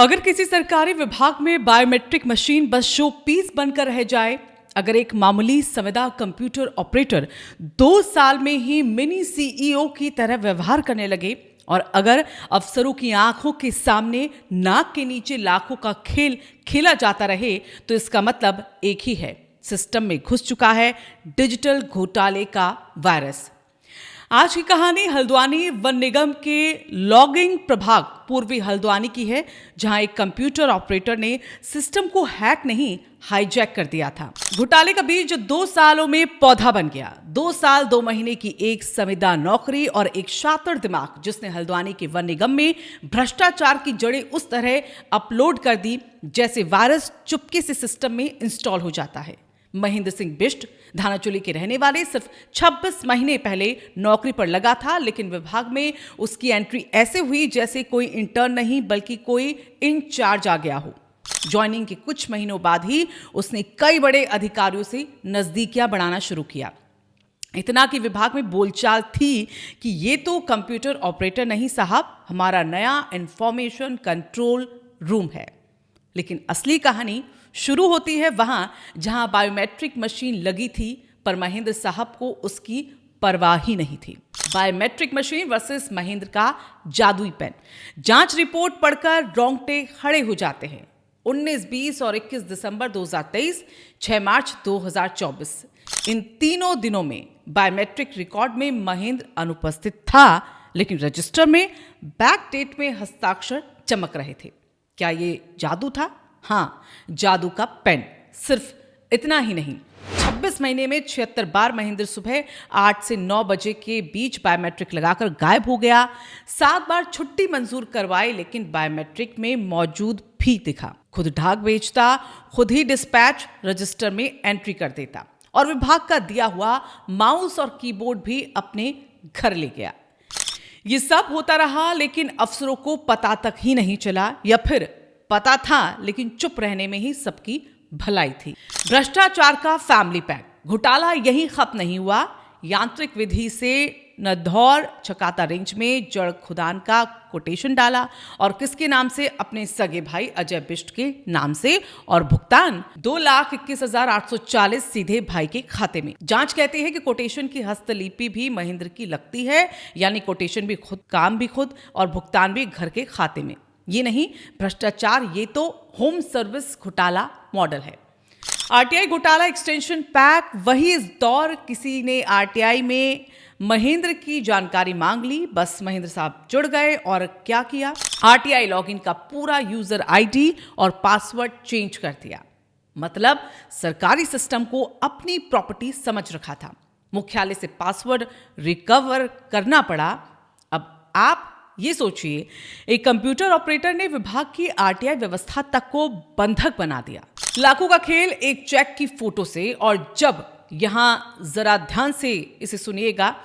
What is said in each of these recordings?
अगर किसी सरकारी विभाग में बायोमेट्रिक मशीन बस शो पीस बनकर रह जाए, अगर एक मामूली संविदा कंप्यूटर ऑपरेटर 2 साल में ही मिनी सीईओ की तरह व्यवहार करने लगे और अगर अफसरों की आंखों के सामने नाक के नीचे लाखों का खेल खेला जाता रहे, तो इसका मतलब एक ही है, सिस्टम में घुस चुका है डिजिटल घोटाले का वायरस। आज की कहानी हल्द्वानी वन निगम के लॉगिंग प्रभाग पूर्वी हल्द्वानी की है, जहां एक कंप्यूटर ऑपरेटर ने सिस्टम को हैक नहीं हाईजैक कर दिया था। घोटाले का बीज 2 सालों में पौधा बन गया। 2 साल 2 महीने की एक संविदा नौकरी और एक शातिर दिमाग जिसने हल्द्वानी के वन निगम में भ्रष्टाचार की जड़ें उस तरह अपलोड कर दी जैसे वायरस चुपके से सिस्टम में इंस्टॉल हो जाता है। महेंद्र सिंह बिष्ट धानाचुली के रहने वाले सिर्फ 26 महीने पहले नौकरी पर लगा था, लेकिन विभाग में उसकी एंट्री ऐसे हुई जैसे कोई इंटर्न नहीं बल्कि कोई इंचार्ज आ गया हो। ज्वाइनिंग के कुछ महीनों बाद ही उसने कई बड़े अधिकारियों से नजदीकियां बढ़ाना शुरू किया। इतना कि विभाग में बोलचाल थी कि ये तो कंप्यूटर ऑपरेटर नहीं साहब, हमारा नया इंफॉर्मेशन कंट्रोल रूम है। लेकिन असली कहानी शुरू होती है वहां जहां बायोमेट्रिक मशीन लगी थी, पर महेंद्र साहब को उसकी परवाह ही नहीं थी। बायोमेट्रिक मशीन वर्सेस महेंद्र का जादुई पेन। जांच रिपोर्ट पढ़कर रोंगटे खड़े हो जाते हैं। 19, 20 और 21 दिसंबर 2023, 6 मार्च 2024, इन तीनों दिनों में बायोमेट्रिक रिकॉर्ड में महेंद्र अनुपस्थित था, लेकिन रजिस्टर में बैक डेट में हस्ताक्षर चमक रहे थे। क्या ये जादू था? हाँ, जादू का पेन। सिर्फ इतना ही नहीं, 26 महीने में 76 बार महेंद्र सुबह 8 से 9 बजे के बीच बायोमेट्रिक लगाकर गायब हो गया। 7 बार छुट्टी मंजूर करवाई, लेकिन बायोमेट्रिक में मौजूद भी दिखा। खुद डाक बेचता, खुद ही डिस्पैच रजिस्टर में एंट्री कर देता और विभाग का दिया हुआ माउस और कीबोर्ड भी अपने घर ले गया। ये सब होता रहा, लेकिन अफसरों को पता तक ही नहीं चला, या फिर पता था लेकिन चुप रहने में ही सबकी भलाई थी। भ्रष्टाचार का फैमिली पैक। घोटाला यही खत्म नहीं हुआ। यांत्रिक विधि से नधौर छकाता रेंज में जड़ खुदान का कोटेशन डाला और किसके नाम से? अपने सगे भाई अजय बिष्ट के नाम से, और भुगतान 2,21,840 सीधे भाई के खाते में। जांच कहती है कि कोटेशन की हस्तलिपि भी महेंद्र की लगती है, यानी कोटेशन भी खुद, काम भी खुद और भुगतान भी घर के खाते में। ये नहीं भ्रष्टाचार, ये तो होम सर्विस घोटाला मॉडल है। आरटीआई घोटाला एक्सटेंशन पैक। वही इस दौर किसी ने आरटीआई में महेंद्र की जानकारी मांग ली, बस महेंद्र साहब जुड़ गए और क्या किया? आरटीआई लॉगिन का पूरा यूजर आईडी और पासवर्ड चेंज कर दिया। मतलब सरकारी सिस्टम को अपनी प्रॉपर्टी समझ रखा था। मुख्यालय से पासवर्ड रिकवर करना पड़ा। अब आप ये सोचिए, एक कंप्यूटर ऑपरेटर ने विभाग की आरटीआई व्यवस्था तक को बंधक बना दिया। लाखों का खेल एक चेक की फोटो से। और जब यहां जरा ध्यान से इसे सुनिएगा,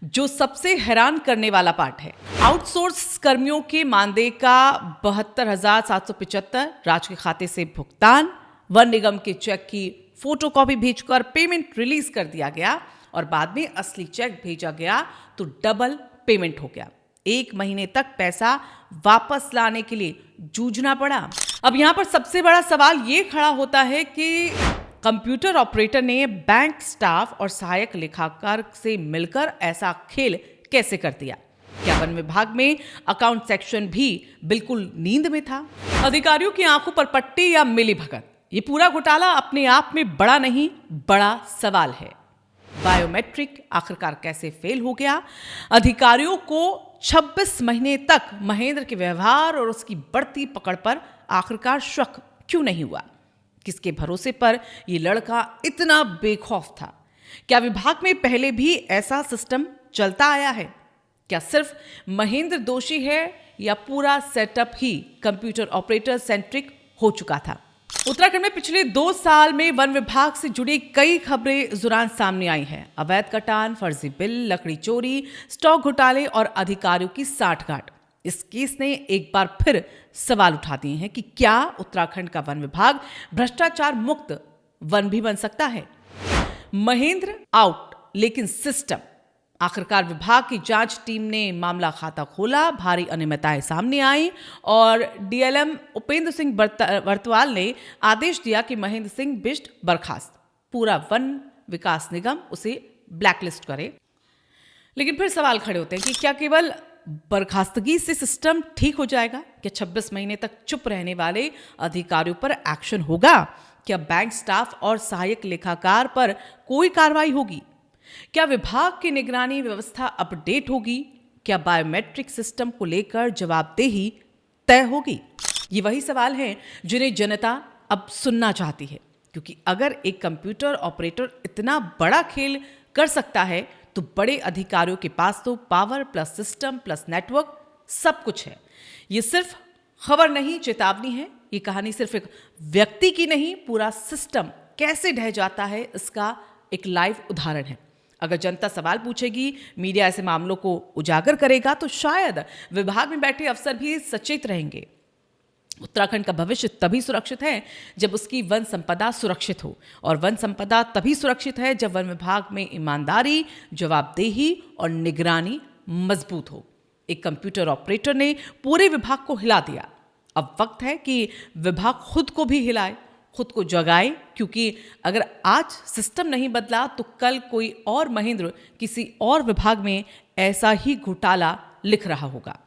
जो सबसे हैरान करने वाला पार्ट है, आउटसोर्स कर्मियों के मानदेय का 72,775 राज्य के खाते से भुगतान, वन निगम के चेक की फोटोकॉपी भेजकर पेमेंट रिलीज कर दिया गया और बाद में असली चेक भेजा गया तो डबल पेमेंट हो गया। 1 महीने तक पैसा वापस लाने के लिए जूझना पड़ा। अब यहां पर सबसे बड़ा सवाल ये खड़ा होता है कि कंप्यूटर ऑपरेटर ने बैंक स्टाफ और सहायक लेखाकार से मिलकर ऐसा खेल कैसे कर दिया? क्या वन विभाग में अकाउंट सेक्शन भी बिल्कुल नींद में था? अधिकारियों की आंखों पर पट्टी या मिलीभगत? ये पूरा घोटाला अपने आप में बड़ा नहीं, बड़ा सवाल है। बायोमेट्रिक आखिरकार कैसे फेल हो गया? अधिकारियों को 26 महीने तक महेंद्र के व्यवहार और उसकी बढ़ती पकड़ पर आखिरकार शक क्यों नहीं हुआ? किसके भरोसे पर यह लड़का इतना बेखौफ था? क्या विभाग में पहले भी ऐसा सिस्टम चलता आया है? क्या सिर्फ महेंद्र दोषी है या पूरा सेटअप ही कंप्यूटर ऑपरेटर सेंट्रिक हो चुका था? उत्तराखंड में पिछले 2 साल में वन विभाग से जुड़ी कई खबरें जुरान सामने आई हैं। अवैध कटान, फर्जी बिल, लकड़ी चोरी, स्टॉक घोटाले और अधिकारियों की साठगांठ। इस केस ने एक बार फिर सवाल उठा दिए हैं कि क्या उत्तराखंड का वन विभाग भ्रष्टाचार मुक्त वन भी बन सकता है? महेंद्र आउट, लेकिन सिस्टम आखिरकार विभाग की जांच टीम ने मामला खाता खोला, भारी अनियमितताएं सामने आई और डीएलएम उपेंद्र सिंह वर्तवाल ने आदेश दिया कि महेंद्र सिंह बिष्ट बर्खास्त, पूरा वन विकास निगम उसे ब्लैकलिस्ट करे। लेकिन फिर सवाल खड़े होते हैं कि क्या केवल बर्खास्तगी से सिस्टम ठीक हो जाएगा? क्या 26 महीने तक चुप रहने वाले अधिकारियों पर एक्शन होगा? क्या बैंक स्टाफ और सहायक लेखाकार पर कोई कार्रवाई होगी? क्या विभाग की निगरानी व्यवस्था अपडेट होगी? क्या बायोमेट्रिक सिस्टम को लेकर जवाबदेही तय होगी? ये वही सवाल हैं जिन्हें जनता अब सुनना चाहती है, क्योंकि अगर एक कंप्यूटर ऑपरेटर इतना बड़ा खेल कर सकता है तो बड़े अधिकारियों के पास तो power plus system plus network सब कुछ है। ये सिर्फ खबर नहीं, चेतावनी है। ये कहानी सिर्फ एक व्यक्ति की नहीं, पूरा सिस्टम कैसे ढह जाता है इसका एक लाइव उदाहरण है। अगर जनता सवाल पूछेगी, मीडिया ऐसे मामलों को उजागर करेगा, तो शायद विभाग में बैठे अफसर भी सचेत रहेंगे। उत्तराखंड का भविष्य तभी सुरक्षित है जब उसकी वन संपदा सुरक्षित हो, और वन संपदा तभी सुरक्षित है जब वन विभाग में ईमानदारी, जवाबदेही और निगरानी मजबूत हो। एक कंप्यूटर ऑपरेटर ने पूरे विभाग को हिला दिया। अब वक्त है कि विभाग खुद को भी हिलाए, खुद को जगाए, क्योंकि अगर आज सिस्टम नहीं बदला तो कल कोई और महेंद्र किसी और विभाग में ऐसा ही घोटाला लिख रहा होगा।